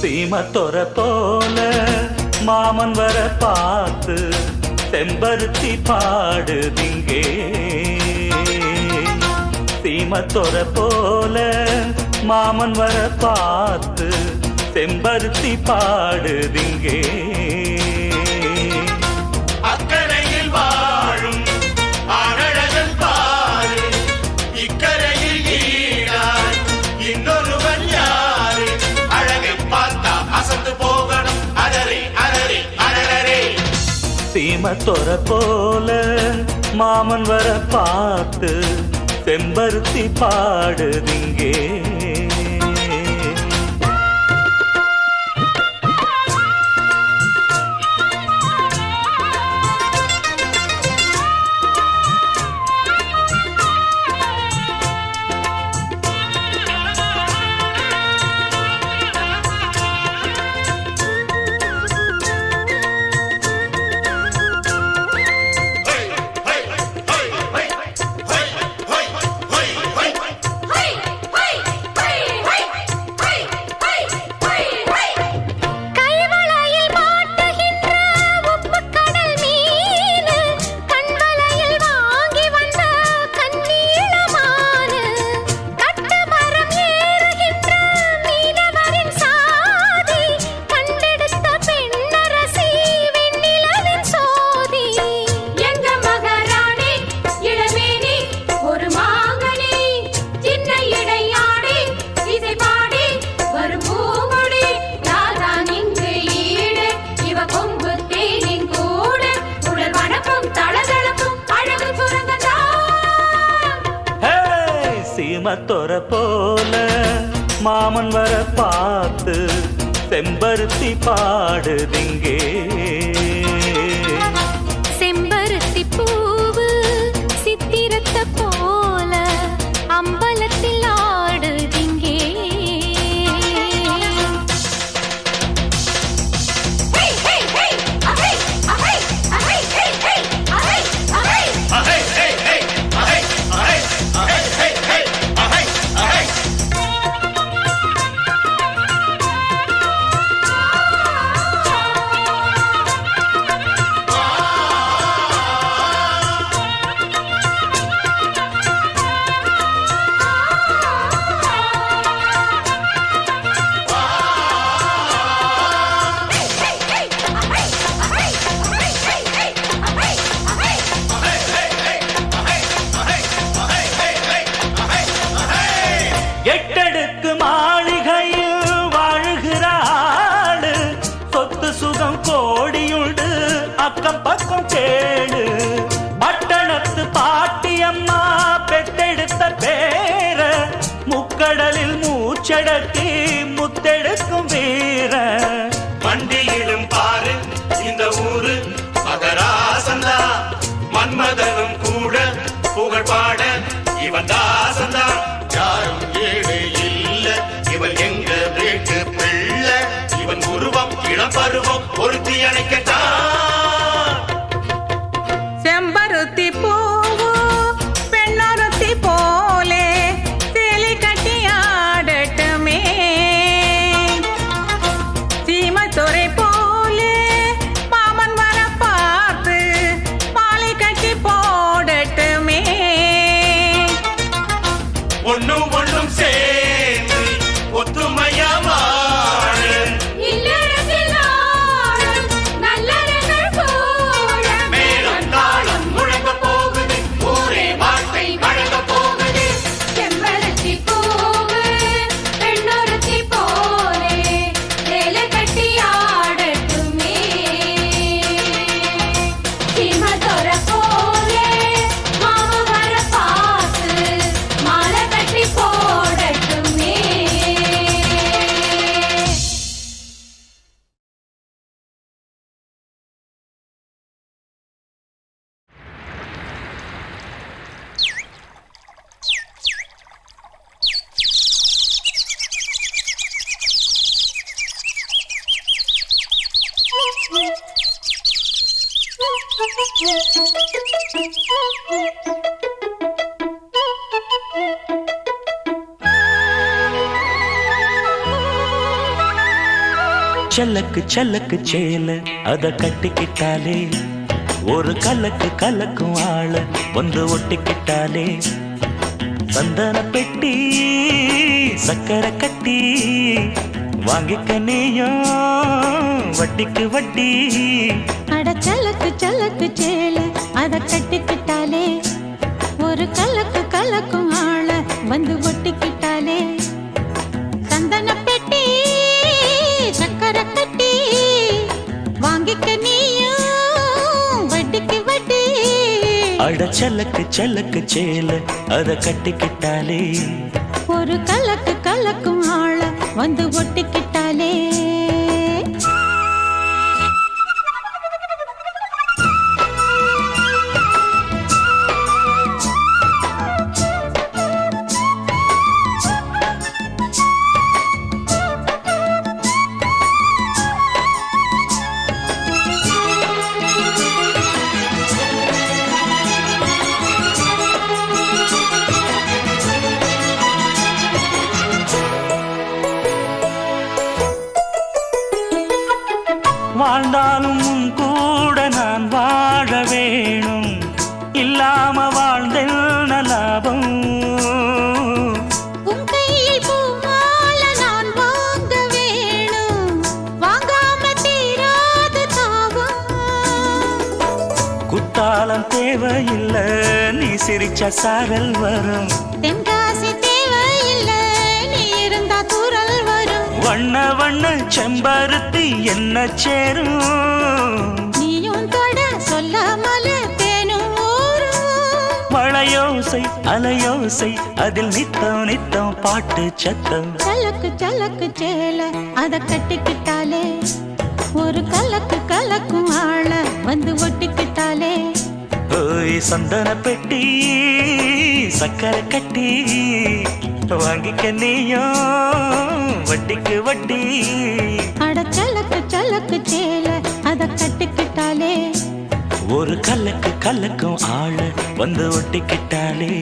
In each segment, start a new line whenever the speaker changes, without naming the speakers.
சீமத்தொர போல மாமன் வர பார்த்து செம்பருத்தி பாடுதிங்கே. சீமத்தொர போல மாமன் வர பார்த்து செம்பருத்தி பாடுதிங்கே.
அக்கரையில் வாழும் ஆரழகன் பாரு, இக்கரையில் ஈடான் இன்னொருவன் யாரு? அழகை பார்த்தா அசந்து போகணும், அரரே அரரே அரரே.
சீமத்தொர போல மாமன் வர பார்த்து செம்பருத்தி பாடுதிங்கே. சீமத்தொர போல மாமன் வர பார்த்து செம்பருத்தி பாடுதிங்கே.
செம்பருத்தி பூவு சித்திரத்தை போல அம்பலத்தில் ஆடுதிங்கே.
எட்டடுக்கு மாளிகையில் வாழ்கிறாள், சொத்து சுகம் கோடியுண்டு அக்கம் பக்கம் கேடு. பட்டணத்து பாட்டியம்மா பெத்தெடுத்த பேர முக்கடலில் மூச்சடக்கி முத்தெடுக்கும் வீர.
மண்டியிலும் பாரு இந்த ஊரு மகராசந்தா, மன்மதனும் கூட புகழ் பாட இவன் தாசந்தா. யாரும் ஏழு இல்ல, இவன் எங்க வீட்டு பிள்ளை. இவன் உருவம் இளம் பருவம் பொருத்தி அணைக்கத்தான்.
செம்பருத்தி பூவு பெண்ணொருத்தி போலே சேலை கட்டி ஆடட்டுமே.
செல்லக்கு செல்லக்கு சேல அத கட்டிக்கிட்டாலே ஒரு கலக்கு கலக்கும் ஆள வந்து ஒட்டிக்கிட்டாலே சந்தன பெட்டி சக்கரை கட்டி வாங்கிக்க நீயும் வட்டிக்கு வட்டி.
அட சலக்கு சலக்கு சேல அத கட்டிக்கிட்டாலே ஒரு கலக்கு கலக்கும் ஆள வந்து ஒட்டிக்கிட்டாலே சந்தன பெட்டி சக்கரை கட்டி வாங்கிக்க நீயும் வட்டிக்கு வட்டி.
அட சலக்கு சலக்கு சேல அத கட்டிக்கிட்டாலே
ஒரு கலக்கு கலக்கும் ஆள வந்து ஒட்டிக்கிட்டாலே.
வாழ்ந்தாலும் உன் கூட நான் வாழ வேணும் இல்லாம வாழ்ந்தென்ன லாபம்.
உன் கையில் பூமால நான் வாங்க வேணும் வாங்காம தீராது தாவம்.
குத்தாலம் தேவையில்லை நீ சிரிச்ச சாரல் வரும்.
தென்காசி தேவையில்லை நீ இருந்தா தூரல் வரும்.
வண்ண வண்ண செம்பருத்தி என்ன சேரும்
நீயும் தொட சொல்லாமல தேனும் ஊரும்.
மழையோசை அலையோசை அதில் நித்தம் நித்தம் பாட்டு சத்தம்.
சலக்கு சலக்கு சேல அத கட்டிக்கிட்டாலே ஒரு கலக்கு கலக்கும் ஆள வந்து ஒட்டிக்கிட்டாலே.
ஓய் சந்தன பெட்டி சக்கரை கட்டி வாங்கிக்க நீயும் வட்டிக்கு வட்டி.
அட சலக்கு சலக்கு சேல அத கட்டிக்கிட்டாலே
ஒரு கலக்கு கலக்கும் ஆள வந்து ஒட்டிக்கிட்டாலே.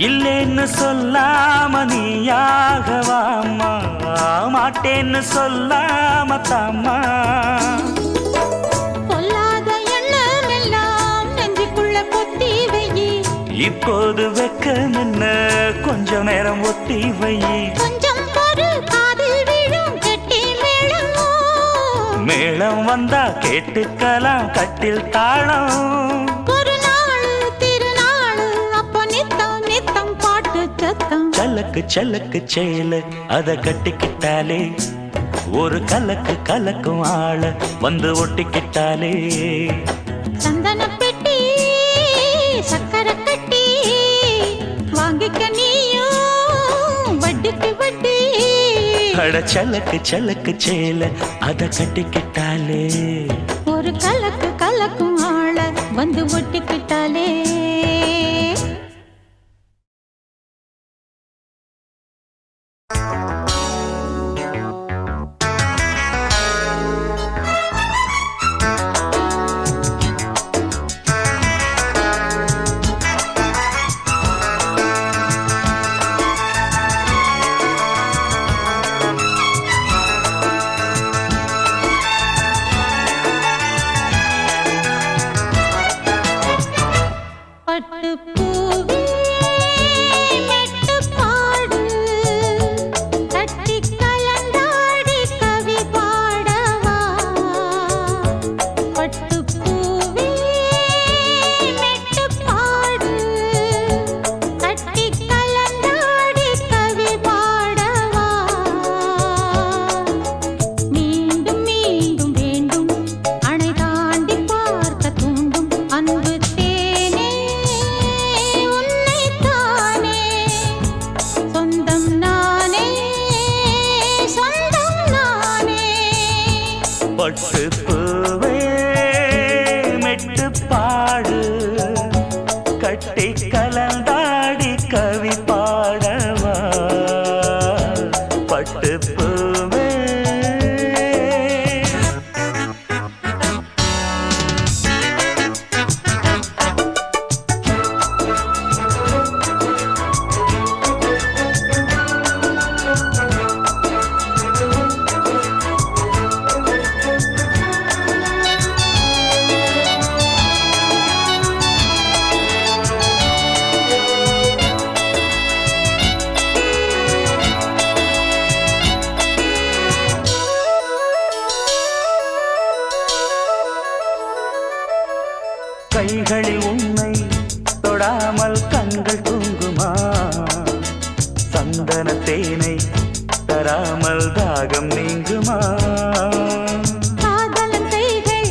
இல்லேன்னு சொல்லாம நீயாகவாமா மாட்டேன்னு சொல்லாம தாமா.
பொல்லாத எண்ணம் எல்லாம் நெஞ்சுக்குள்ள கொத்தி வையி.
இப்போது வெக்க நின்ன கொஞ்ச நேரம் ஒத்தி வை.
கொஞ்சம் பொறு காதில் விழும் கெட்டி மேளம்.
மேளம் வந்தா கேட்டுக்கலாம் கட்டில் தாளம்.
ஒரு நாள் திருநாள் அப்ப நித்தம் நித்தம் பாட்டு சத்தம்.
சலக்கு சலக்கு சேல அத கட்டிக்கிட்டாலே ஒரு கலக்கு கலக்கும் ஆள வந்து ஒட்டிக்கிட்டாலே.
சந்தன பெட்டி சக்கரை கட்டி வாங்கிக்க நீயும் வட்டிக்கு வட்டி.
அட சலக்கு சலக்கு சேல அத கட்டிக்கிட்டாலே
ஒரு கலக்கு கலக்கும் ஆள வந்து ஒட்டிக்கிட்டாலே.
பட்டு பூவே மெட்டு பாடு கட்டி கலந்தாடி கவி பாடவா பட்டு பூவே கைகளில் உன்னை தொடாமல் கண்கள் தூங்குமா சந்தன தேனை தராமல் தாகம் நீங்குமா
காதலன் கைகள்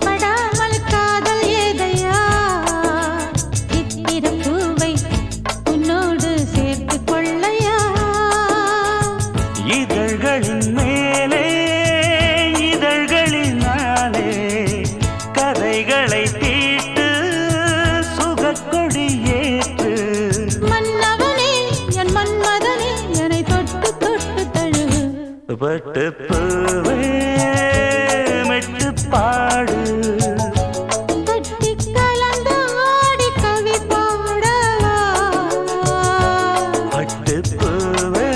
படாமல் காதல் ஏதையா இத்திர பூவை உன்னோடு சேர்த்து கொள்ளையா
இதழ்களின் மேலே இதழ்களினாலே கதைகளை தீட்டு சுகக்கொடி ஏற்று
மன்னவனே என் மன்மதனே என்னை தொட்டு தொட்டு தழுவு
பட்டு பூவே மெட்டு பாடு
கட்டி கலந்து ஆடி கவி பாடவா
பட்டு பூவே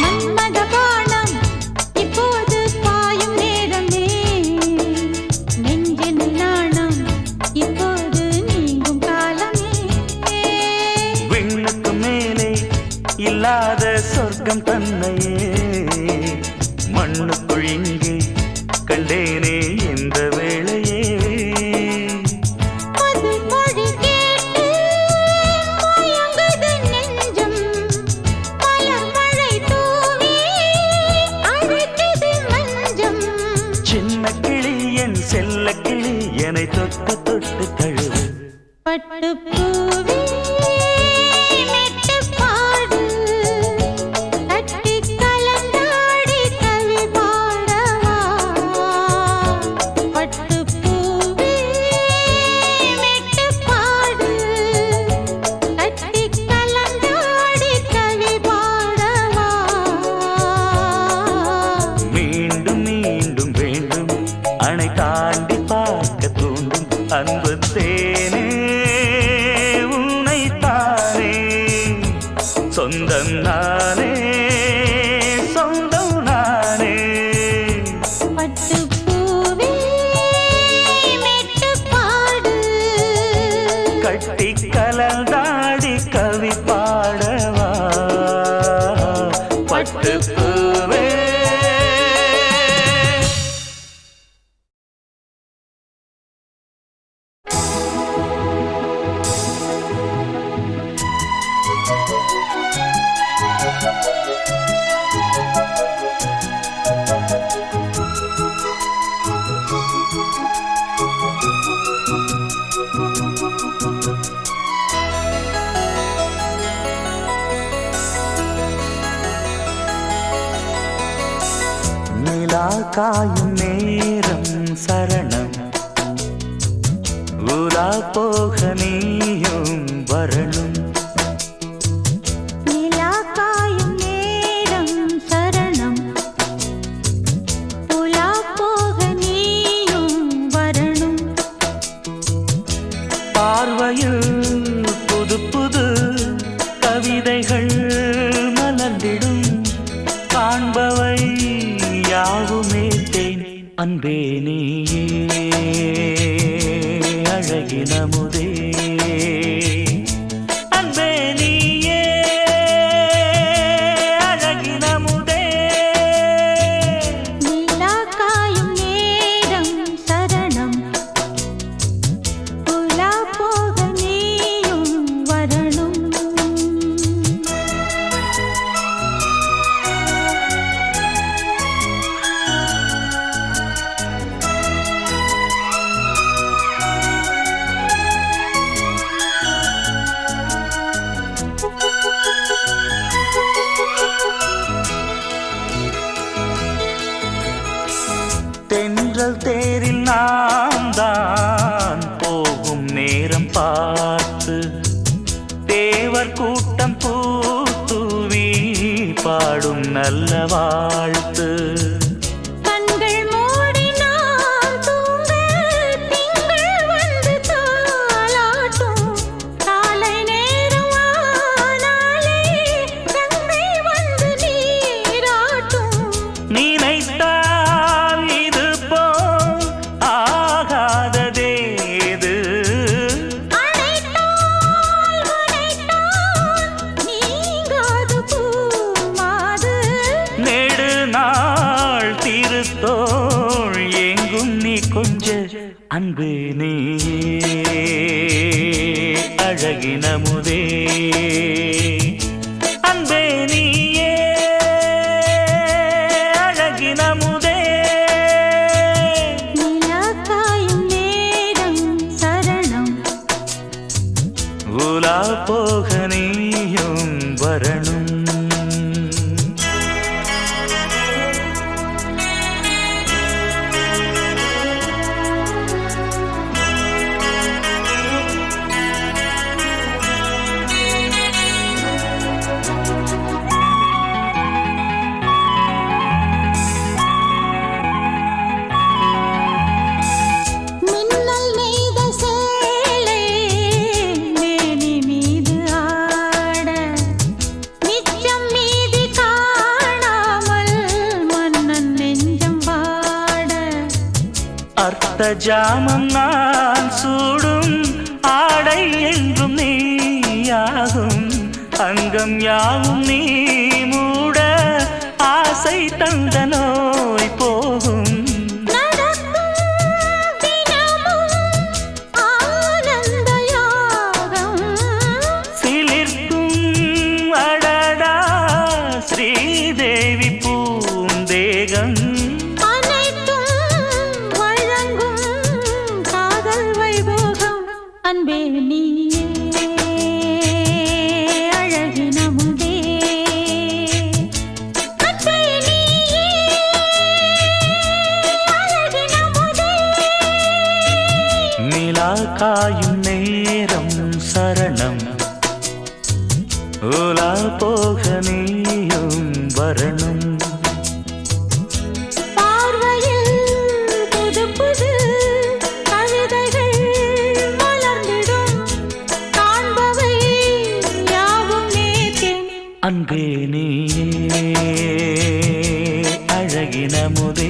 மன்மத பானம் இப்போது பாயும் நேரமே நெஞ்சின் நாணம் இப்போது நீங்கும் காலமே
விண்ணுக்கு மேலே இல்லாத சொர்க்கம் தன்னையே மண்ணுக்குள் இங்கே கண்டேனே இந்த வேளையே
அது மொழி கேட்டு மயங்குது நெஞ்சம் மலர் மழை தூவி அழைக்குது மஞ்சம்
சின்ன கிளி என் செல்ல கிளி என்னை தொட்டு தொட்டு தழுவு
பட்டு பூவே மெட்டு பாடு கட்டி கலந்தாடி கவி பாடவா பட்டு பூவே மெட்டு பாடு கட்டி கலந்தாடி கவி பாடவா
மீண்டும் மீண்டும் வேண்டும் அணை தாண்டி பார்க்க தூண்டும் அன்பு தேனே உன்னைத்தானே சொந்தம் நானே சொந்தம் நானே
பட்டு பூவே மெட்டு பாடு
கட்டி கலந்தாடி கவி பாடவா பட்டு பூவே நிலா காயும் நேரம் சரணம் உலா போக நீயும் வரணும்
நிலா காயும் நேரம் சரணம் உலா போக நீயும் வரணும்
பார்வையில் புது புது கவிதைகள் மலர்ந்திடும் காண்பவை யாவுமே தேன் அன்பே நீயே அழகினமுதே அன்பே நீயே அழகினமுதே
நிலா காயும் நேரம் சரணம் புலா போக நீயும் வரணும்
தென்றல் தேரில் நாம் தான் போகும் நேரம் பார்த்து தேவர் கூட்டம் பூத்துவி பாடும் நல்ல வாழ்த்து
கண்கள் மூடி நான் தூங்க திங்கள் வந்து தாலாட்டும் காலை நேரம் ஆனாலே கங்கை வந்து நீராட்டும்
நினைத்தால் இது போல் ஆகாததேது
அணைத்தால் உனைத்தான் நீங்காது பூமாது
நெடு நாள் திருத்தோள் எங்கும் நீ கொஞ்ச அன்பு நீயே அழகினமுதே அன்பே நீயே அழகினமுதே
நிலா காயும் நேரம் சரணம்
உலா போக நீயும் வரணும்
மின்னல் நெய்த சேலை மேனி மீது ஆட மிச்சம் மீதி காணாமல் மன்னன் நெஞ்சம் வாட
அர்த்த ஜாமம் நான் சூடும் ஆடை என்றும் நீயாகும் அங்கம் யாவும் நீ மூட ஆசை தந்த நோய் போகும்
நடக்கும் தினமும் ஆனந்த யாகம்
சிலிர்க்கும் அடடா ஸ்ரீதேவி பூந்தேகம்
அனைத்தும் வழங்கும் காதல் வைபோகம் அன்பே நீயே அழகினமுதே அன்பே நீயே அழகினமுதே
நிலா காயும் நேரம் சரணம் உலா போக நீயும் வரணும்
பார்வையில் புது புது கவிதைகள் மலர்ந்திடும் காண்பவை யாவும் நேர்த்தே
அன்பே நீயே அழகினமுதே